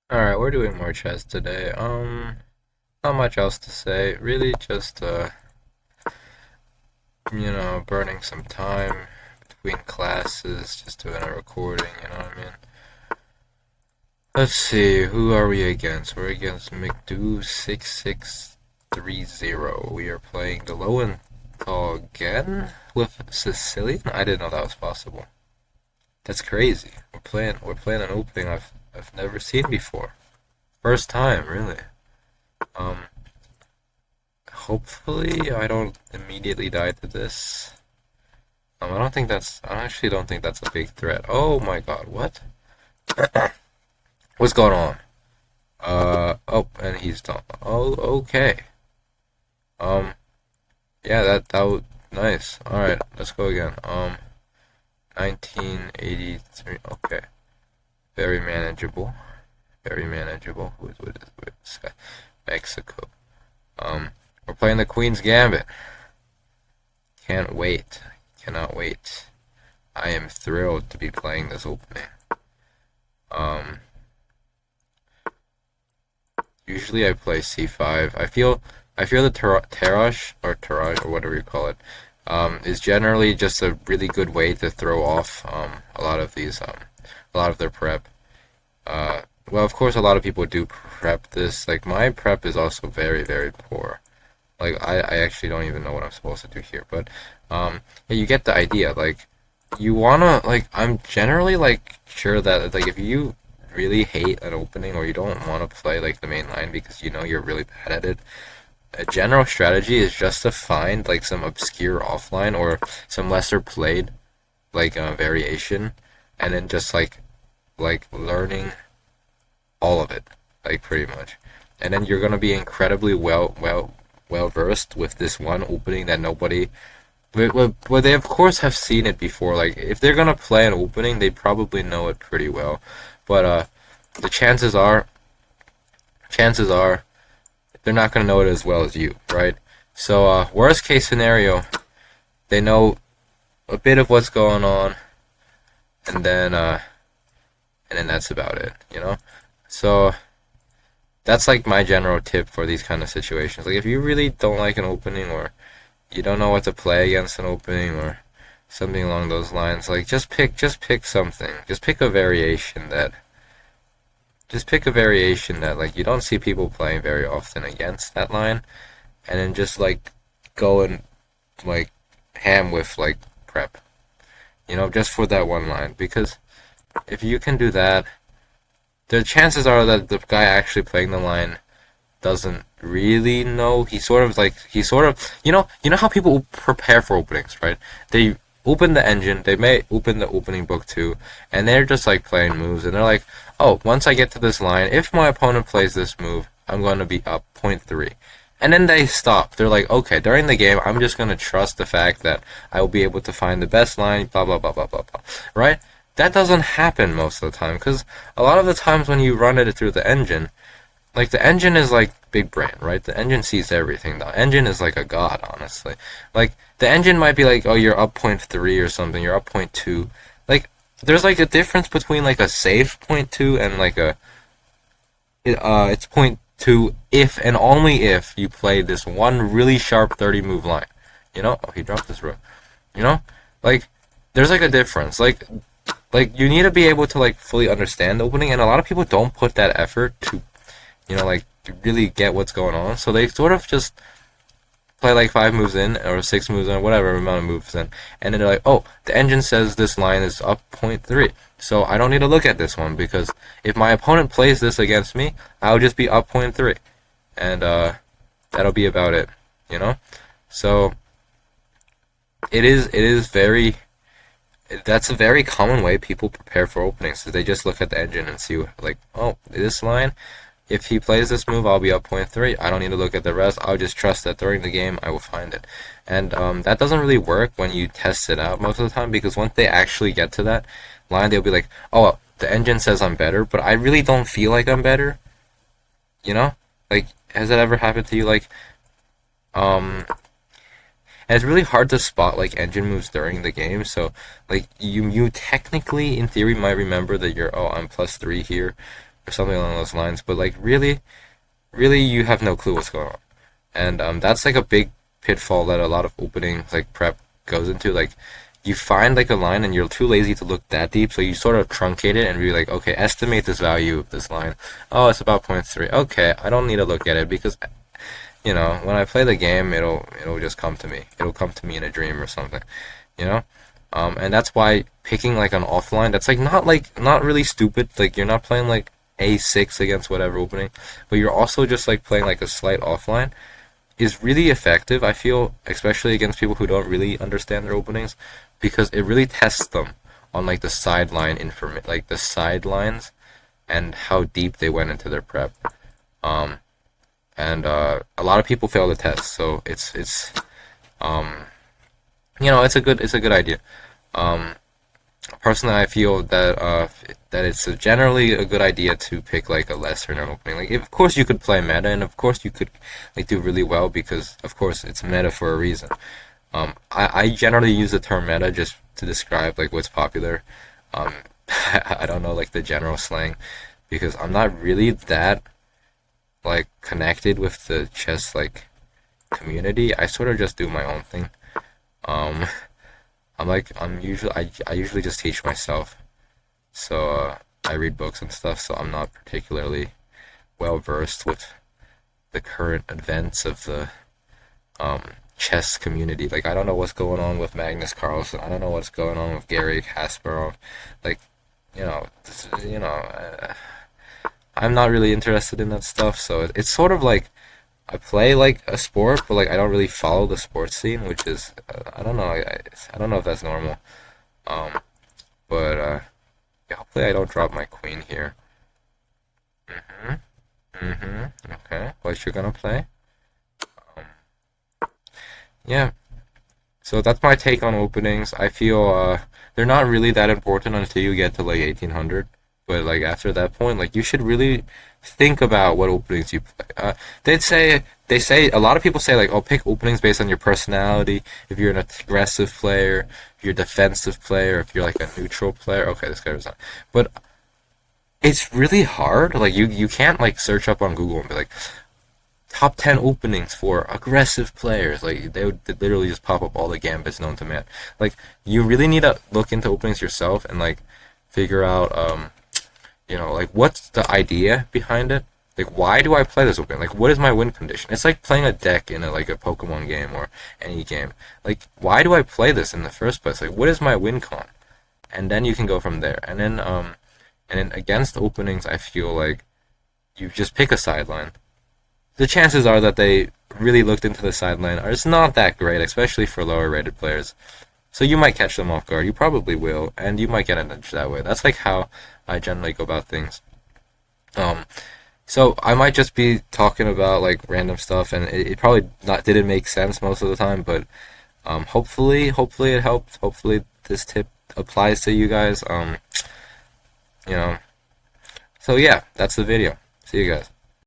Alright, we're doing more chess today. Not much else to say. Really just burning some time between classes, just doing a recording, you know what I mean? Let's see, who are we against? We're against McDo6630. We are playing the Lowenthal again with Sicilian? I didn't know that was possible. That's crazy. We're playing an opening I've never seen before. First time, really. Um Hopefully, I don't immediately die to this. I actually don't think that's a big threat. Oh my god, what? What's going on? Oh, and he's done. Oh, okay. Um, yeah, that was nice. Alright, let's go again. 1983. Okay. Very manageable. Very manageable. Who is this guy? Mexico. We're playing the Queen's Gambit. Can't wait. Cannot wait. I am thrilled to be playing this opening. Um, Usually I play c5. I feel the Taraj or whatever you call it is generally just a really good way to throw off a lot of a lot of their prep. Well, of course, a lot of people do prep this. Like my prep is also very poor. Like I actually don't even know what I'm supposed to do here, but yeah, you get the idea. Like you wanna like I'm generally like sure that like if you really hate an opening or you don't want to play like the main line because you know you're really bad at it, a general strategy is just to find like some obscure offline or some lesser played like variation, and then just like learning all of it, like pretty much, and then you're gonna be incredibly well versed with this one opening that nobody. But they of course have seen it before. Like if they're gonna play an opening, they probably know it pretty well. But the chances are they're not gonna know it as well as you, right? So worst case scenario, they know a bit of what's going on, and then that's about it, you know. So that's like my general tip for these kind of situations. Like if you really don't like an opening or you don't know what to play against an opening or something along those lines, like just pick something. Just pick a variation that like you don't see people playing very often against that line, and then just like go and like ham with like prep. Just for that one line. Because if you can do that, the chances are that the guy actually playing the line doesn't really know. He sort of how people prepare for openings, right? They open the engine, they may open the opening book too, and they're just like playing moves, and they're like, oh, once I get to this line, if my opponent plays this move, I'm going to be up point 0.3. And then they stop. They're like, okay, during the game, I'm just going to trust the fact that I will be able to find the best line, blah, blah, blah, blah, blah, blah. Right? That doesn't happen most of the time, because a lot of the times when you run it through the engine, like the engine is like big brain, right? The engine sees everything. The engine is like a god, honestly. Like the engine might be like, oh, you're up point 0.3 or something. You're up point 0.2. Like there's like a difference between like a safe point 0.2 and like it's point 0.2 if and only if you play this one really sharp 30 move line. Oh, he dropped his rook. You know, like there's like a difference. Like you need to be able to like fully understand the opening, and a lot of people don't put that effort to like really get what's going on. So they sort of just play like 5 moves in or 6 moves in, whatever amount of moves in, and then they're like, oh, the engine says this line is up point 0.3, so I don't need to look at this one because if my opponent plays this against me, I'll just be up point 0.3, and that'll be about it, you know. So it is very. That's a very common way people prepare for openings. So they just look at the engine and see like, oh, this line, if he plays this move, I'll be up point 0.3. I don't need to look at the rest. I'll just trust that during the game I will find it. And that doesn't really work when you test it out most of the time, because once they actually get to that line, they'll be like, oh, the engine says I'm better, but I really don't feel like I'm better. You know? Like, has that ever happened to you? Like, um, and it's really hard to spot like engine moves during the game. So like you technically in theory might remember that you're, oh, I'm plus 3 here, or something along those lines. But like really, you have no clue what's going on, and that's like a big pitfall that a lot of opening like prep goes into. Like you find like a line and you're too lazy to look that deep, so you sort of truncate it and be like, okay, estimate this value of this line. Oh, it's about 0.3. Okay, I don't need to look at it because when I play the game, it'll just come to me. It'll come to me in a dream or something, you know. And that's why picking like an offline that's not really stupid. Like you're not playing like a6 against whatever opening, but you're also just like playing like a slight offline is really effective, I feel, especially against people who don't really understand their openings, because it really tests them on like the like the sidelines and how deep they went into their prep. Um, and a lot of people fail the test, so um, it's a good idea. Um, Personally, I feel that it's generally a good idea to pick like a lesser known opening. Like, of course, you could play meta, and of course, you could like do really well because, of course, it's meta for a reason. I generally use the term meta just to describe like what's popular. Um, I don't know like the general slang because I'm not really that like connected with the chess like community. I sort of just do my own thing. Um, I usually just teach myself. So I read books and stuff, so I'm not particularly well versed with the current events of the um, chess community. Like I don't know what's going on with Magnus Carlsen. I don't know what's going on with Gary Kasparov. Like I'm not really interested in that stuff. So it's sort of like I play like a sport, but like I don't really follow the sports scene, which is I don't know. I don't know if that's normal. Um, but yeah, hopefully I don't drop my queen here. Mhm. Mhm. Okay. What you're gonna play? Um, yeah. So that's my take on openings. I feel they're not really that important until you get to like 1800. But like after that point, like you should really think about what openings you play. They say a lot of people say like, oh, pick openings based on your personality. If you're an aggressive player, if you're a defensive player, if you're like a neutral player. Okay, this guy was not. But it's really hard. Like you can't like search up on Google and be like top 10 openings for aggressive players. Like they would literally just pop up all the gambits known to man. Like you really need to look into openings yourself and like figure out like what's the idea behind it? Like why do I play this opening? Like what is my win condition? It's like playing a deck in like a Pokemon game or any game. Like why do I play this in the first place? Like what is my win con? And then you can go from there. And then against openings, I feel like you just pick a sideline. The chances are that they really looked into the sideline are it's not that great, especially for lower rated players. So you might catch them off guard. You probably will, and you might get an edge that way. That's like how I generally go about things. Um, so I might just be talking about like random stuff, and it probably not didn't make sense most of the time, but hopefully it helped. Hopefully this tip applies to you guys. You know. So yeah, that's the video. See you guys.